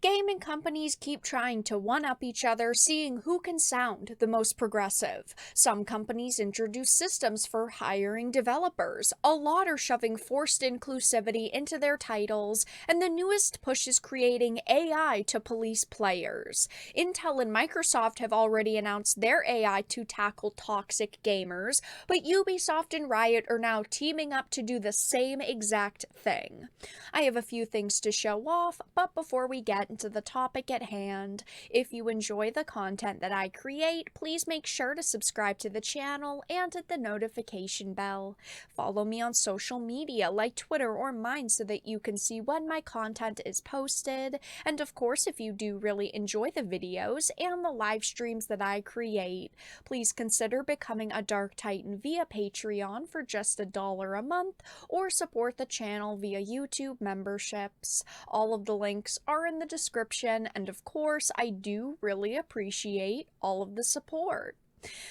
Gaming companies keep trying to one-up each other, seeing who can sound the most progressive. Some companies introduce systems for hiring developers. A lot are shoving forced inclusivity into their titles, and the newest push is creating AI to police players. Intel and Microsoft have already announced their AI to tackle toxic gamers, but Ubisoft and Riot are now teaming up to do the same exact thing. I have a few things to show off, but before we get into the topic at hand, if you enjoy the content that I create, please make sure to subscribe to the channel and hit the notification bell. Follow me on social media like Twitter or mine so that you can see when my content is posted. And of course, if you do really enjoy the videos and the live streams that I create, please consider becoming a Dark Titan via Patreon for just $1 a month, or support the channel via YouTube memberships. All of the links are in the description, and of course, I do really appreciate all of the support.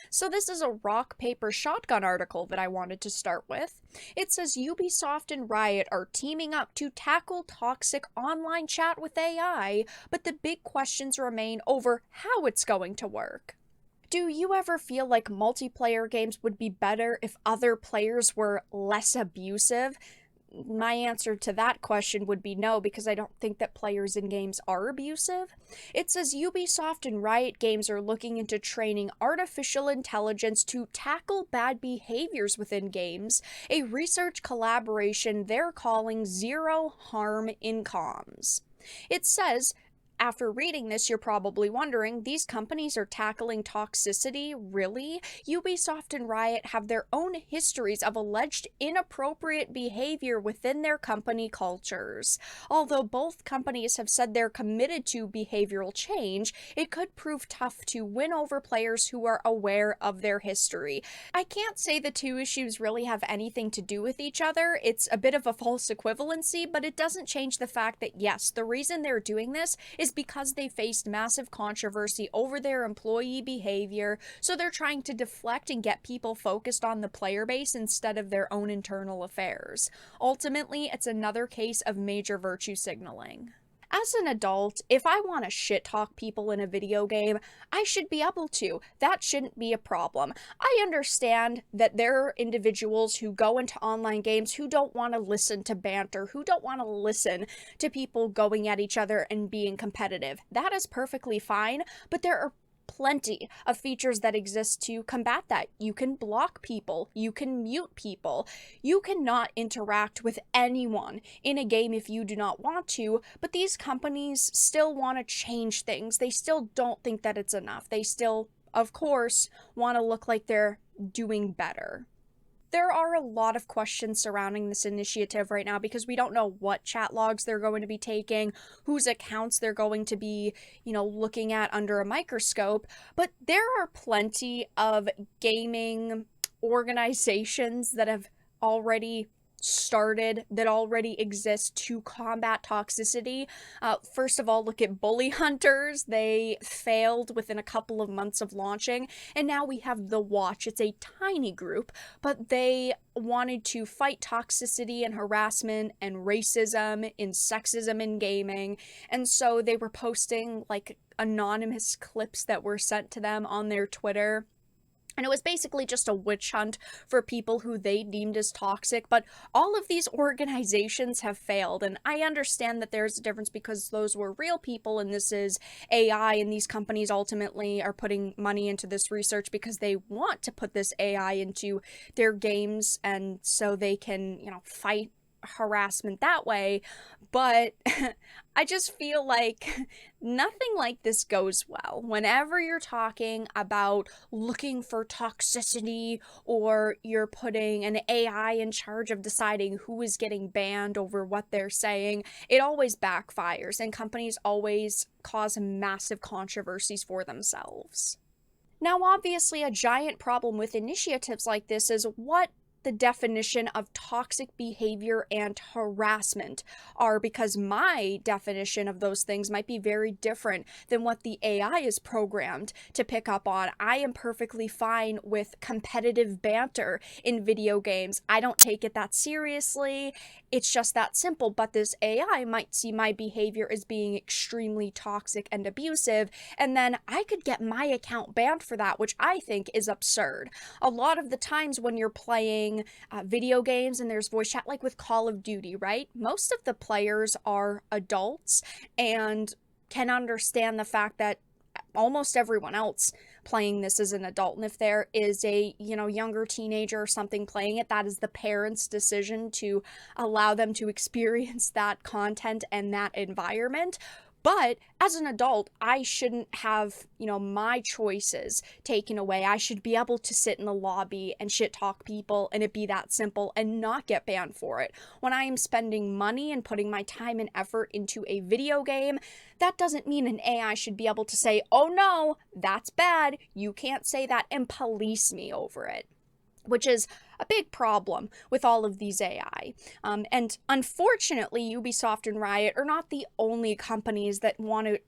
So this is a rock, paper, shotgun article that I wanted to start with. It says Ubisoft and Riot are teaming up to tackle toxic online chat with AI, but the big questions remain over how it's going to work. Do you ever feel like multiplayer games would be better if other players were less abusive? My answer to that question would be no, because I don't think that players in games are abusive. It says Ubisoft and Riot Games are looking into training artificial intelligence to tackle bad behaviors within games, a research collaboration they're calling Zero Harm in Comms. It says, after reading this, you're probably wondering, these companies are tackling toxicity? Really? Ubisoft and Riot have their own histories of alleged inappropriate behavior within their company cultures. Although both companies have said they're committed to behavioral change, it could prove tough to win over players who are aware of their history. I can't say the two issues really have anything to do with each other. It's a bit of a false equivalency, but it doesn't change the fact that yes, the reason they're doing this is because they faced massive controversy over their employee behavior, so they're trying to deflect and get people focused on the player base instead of their own internal affairs. Ultimately, it's another case of major virtue signaling. As an adult, if I want to shit talk people in a video game, I should be able to. That shouldn't be a problem. I understand that there are individuals who go into online games who don't want to listen to banter, who don't want to listen to people going at each other and being competitive. That is perfectly fine, but there are plenty of features that exist to combat that. You can block people, you can mute people, you cannot interact with anyone in a game if you do not want to, but these companies still want to change things. They still don't think that it's enough. They still, of course, want to look like they're doing better. There are a lot of questions surrounding this initiative right now because we don't know what chat logs they're going to be taking, whose accounts they're going to be, looking at under a microscope. But there are plenty of gaming organizations that have already started, that already exist to combat toxicity. First of all, look at Bully Hunters. They failed within a couple of months of launching, and now we have The Watch. It's a tiny group, but they wanted to fight toxicity and harassment and racism and sexism in gaming, and so they were posting like anonymous clips that were sent to them on their Twitter. And it was basically just a witch hunt for people who they deemed as toxic, but all of these organizations have failed, and I understand that there's a difference because those were real people and this is AI, and these companies ultimately are putting money into this research because they want to put this AI into their games, and so they can, fight harassment that way. But I just feel like nothing like this goes well. Whenever you're talking about looking for toxicity, or you're putting an AI in charge of deciding who is getting banned over what they're saying, it always backfires, and companies always cause massive controversies for themselves. Now, obviously, a giant problem with initiatives like this is what the definition of toxic behavior and harassment are, because my definition of those things might be very different than what the AI is programmed to pick up on. I am perfectly fine with competitive banter in video games. I don't take it that seriously. It's just that simple. But this AI might see my behavior as being extremely toxic and abusive, and then I could get my account banned for that, which I think is absurd. A lot of the times when you're playing video games and there's voice chat, like with Call of Duty, right? Most of the players are adults and can understand the fact that almost everyone else playing this is an adult, and if there is a younger teenager or something playing it, that is the parents' decision to allow them to experience that content and that environment. But as an adult, I shouldn't have, my choices taken away. I should be able to sit in the lobby and shit talk people and it be that simple and not get banned for it. When I am spending money and putting my time and effort into a video game, that doesn't mean an AI should be able to say, oh no, that's bad, you can't say that, and police me over it, which is a big problem with all of these AI. And unfortunately, Ubisoft and Riot are not the only companies that want to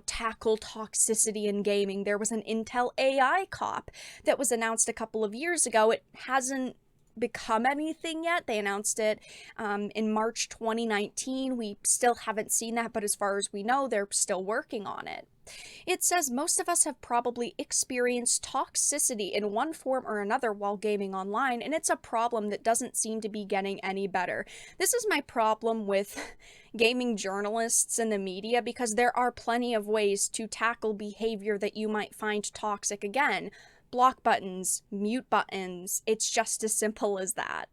tackle toxicity in gaming. There was an Intel AI cop that was announced a couple of years ago. It hasn't become anything yet. They announced it in March 2019. We still haven't seen that, but as far as we know, they're still working on it. It says most of us have probably experienced toxicity in one form or another while gaming online, and it's a problem that doesn't seem to be getting any better. This is my problem with gaming journalists and the media, because there are plenty of ways to tackle behavior that you might find toxic. Again, block buttons, mute buttons, it's just as simple as that.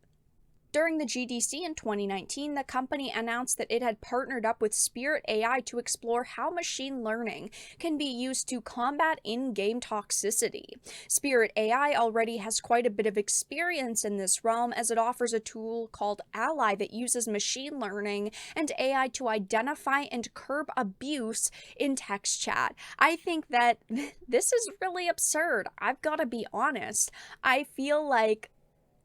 During the GDC in 2019, the company announced that it had partnered up with Spirit AI to explore how machine learning can be used to combat in-game toxicity. Spirit AI already has quite a bit of experience in this realm, as it offers a tool called Ally that uses machine learning and AI to identify and curb abuse in text chat. I think that this is really absurd. I've got to be honest. I feel like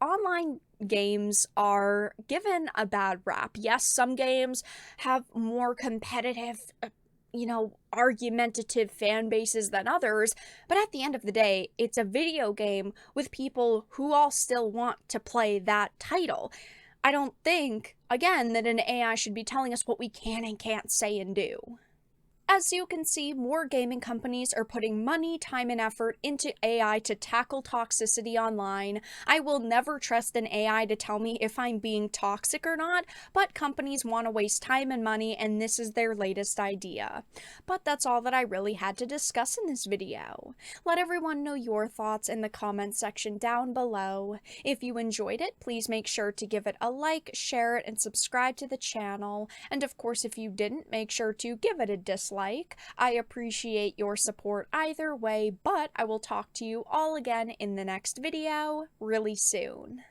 online games are given a bad rap. Yes, some games have more competitive, argumentative fan bases than others, but at the end of the day, it's a video game with people who all still want to play that title. I don't think, again, that an AI should be telling us what we can and can't say and do. As you can see, more gaming companies are putting money, time, and effort into AI to tackle toxicity online. I will never trust an AI to tell me if I'm being toxic or not, but companies want to waste time and money, and this is their latest idea. But that's all that I really had to discuss in this video. Let everyone know your thoughts in the comments section down below. If you enjoyed it, please make sure to give it a like, share it, and subscribe to the channel. And of course, if you didn't, make sure to give it a dislike. I appreciate your support either way, but I will talk to you all again in the next video really soon.